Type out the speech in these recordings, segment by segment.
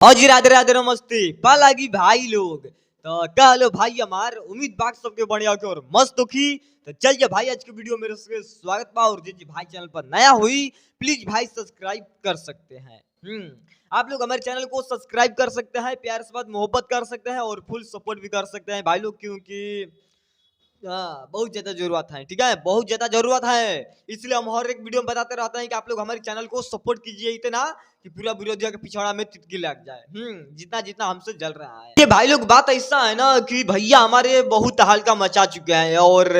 हाँ जी, राधे राधे नमस्ते पालागी भाई लोग। तो कहलो भाई हमार उम्मीद बात सबके बढ़िया के और मस्त होखी। तो चलिए भाई आज के वीडियो मेरे से स्वागत बा और जी भाई चैनल पर नया हुई प्लीज भाई सब्सक्राइब कर सकते हैं। आप लोग हमारे चैनल को सब्सक्राइब कर सकते हैं, प्यार से बात मोहब्बत कर सकते हैं और फुल सपोर्ट भी कर सकते हैं भाई लोग, क्योंकि हाँ, बहुत ज़्यादा ज़रूरत है, ठीक है? बहुत ज़्यादा ज़रूरत है। इसलिए हम हर एक वीडियो में बताते रहते हैं कि आप लोग हमारे चैनल को सपोर्ट कीजिए इतना कि पूरा विरोधियों के पिछवाड़ा में तितकी लग जाए। जितना-जितना हमसे जल रहा है। ये भाई लोग बात ऐसा है ना कि भैया हमारे बहुत हल्का मचा चुके हैं और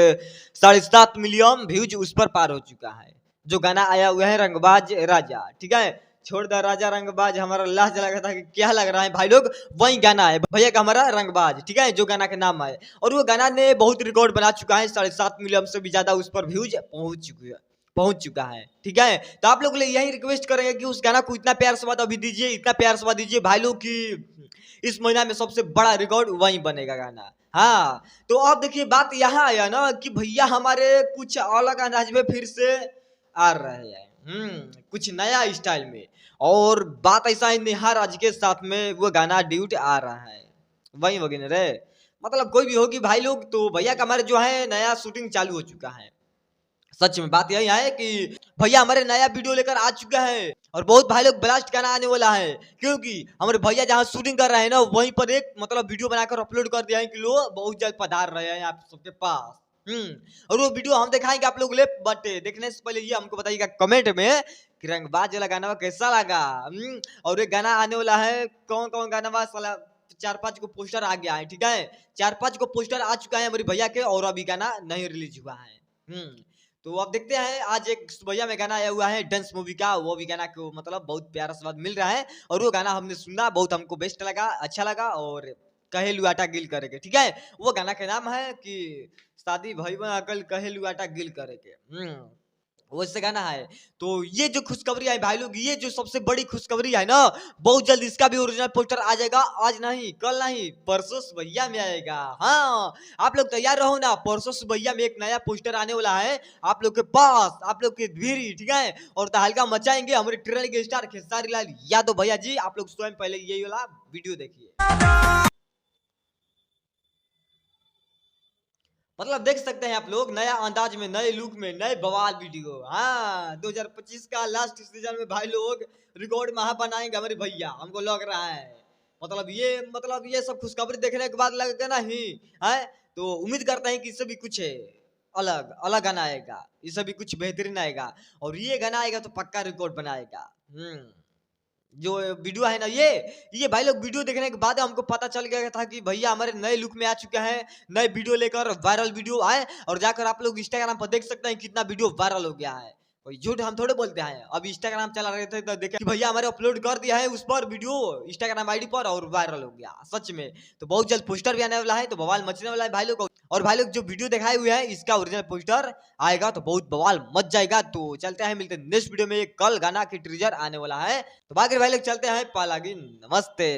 7.5 मिलियन व्यूज उस पर पार हो चुका है। जो गाना आया हुआ है रंगबाज राजा, ठीक है? छोड़ द राजा रंगबाज, हमारा लाज लगा था कि क्या लग रहा है भाई लोग, वही गाना है भैया का हमारा रंगबाज, ठीक है? जो गाना का नाम है और वो गाना ने बहुत रिकॉर्ड बना चुका है, 7.5 मिलियन से भी ज्यादा उस पर व्यूज पहुंच चुका है, ठीक है? तो आप लोग यही रिक्वेस्ट करेंगे कि उस गाना को इतना प्यार से बात अभी दीजिए, इतना प्यार से बात दीजिए भाई लोग कि इस महीना में सबसे बड़ा रिकॉर्ड वही बनेगा गाना। हाँ, तो अब देखिए बात यहाँ आया ना कि भैया हमारे कुछ अलग अंदाज में फिर से आ रहे हैं, कुछ नया स्टाइल में। और बात ऐसा है नेहा राज के साथ में वो गाना ड्यूट आ रहा है, वही वगैरह रे, मतलब कोई भी होगी भाई लोग। तो भैया का हमारे जो है नया शूटिंग चालू हो चुका है। सच में बात यही है कि भैया हमारे नया वीडियो लेकर आ चुका है और बहुत भाई लोग ब्लास्ट गाना आने वाला है, क्योंकि हमारे भैया जहाँ शूटिंग कर रहे हैं ना वहीं पर एक मतलब वीडियो बनाकर अपलोड कर दिया है कि लोग बहुत जल्द पधार रहे हैं आप सबके पास। और वो वीडियो हम दिखाएंगे आप लोग ले, बट देखने से पहले ये हमको बताइएगा कमेंट में कि रंगबाज वाला गाना कैसा लगा। और ये गाना आने वाला है, कौन कौन गाना साला 4-5 को पोस्टर आ गया है, ठीक है? 4-5 को पोस्टर आ चुका है हमारे भैया के और अभी गाना नहीं रिलीज हुआ है। तो अब देखते हैं, आज एक सुबैया में गाना आया हुआ है डांस मूवी का, वो भी गाना को मतलब बहुत प्यारा स्वाद मिल रहा है और वो गाना हमने सुना, बहुत हमको बेस्ट लगा, अच्छा लगा। और कहे लुआटा गिल करेके, ठीक है? वो गाना का नाम है कि शादी भई में अकल कहे लुआटा गिल करेके। वैसे गाना है। तो ये जो खुशखबरी है भाई लोग, ये जो सबसे बड़ी खुशखबरी है ना, बहुत जल्द इसका भी ओरिजिनल पोस्टर आ जाएगा। आज नहीं, कल नहीं, परसों सुबैया में आएगा। हाँ, आप लोग तैयार रहो ना, परसों सुबैया में एक नया पोस्टर आने वाला है आप लोग के पास, आप लोग के भीरी, ठीक है? और तहलका मचाएंगे हमारे ट्रेलर के स्टार खेसारी लाल यादव भैया जी। आप लोग स्वयं पहले यही वाला वीडियो देखिए, मतलब देख सकते हैं आप लोग नया अंदाज में, नए लुक में, नए बवाल वीडियो। हाँ, 2025 का लास्ट सीजन में भाई लोग रिकॉर्ड महा बनाएंगे हमारे भैया, हमको लग रहा है। मतलब ये सब खुशखबरी देखने के बाद लगेगा ना ही है, तो उम्मीद करते हैं कि इससे भी कुछ है अलग अलग गाना आएगा, इससे भी कुछ बेहतरीन आएगा और ये गाना आएगा तो पक्का रिकॉर्ड बनाएगा। जो वीडियो है ना, ये भाई लोग वीडियो देखने के बाद हमको पता चल गया था कि भैया हमारे नए लुक में आ चुके हैं, नए वीडियो लेकर वायरल वीडियो आए। और जाकर आप लोग इंस्टाग्राम पर देख सकते हैं कितना वीडियो वायरल हो गया है, कोई झूठ हम थोड़े बोलते हैं। अब इंस्टाग्राम चला रहे थे तो देखे कि भैया हमारे अपलोड कर दिया है उस पर वीडियो इंस्टाग्राम आईडी पर और वायरल हो गया सच में। तो बहुत जल्द पोस्टर भी आने वाला है, तो बवाल मचने वाला है भाई लोग। और भाई लोग जो वीडियो दिखाए हुए हैं इसका ओरिजिनल पोस्टर आएगा तो बहुत बवाल मच जाएगा। तो चलते हैं, मिलते हैं नेक्स्ट वीडियो में। कल गाना की ट्रीजर आने वाला है, तो बाकी भाई लोग चलते हैं, पालागी नमस्ते।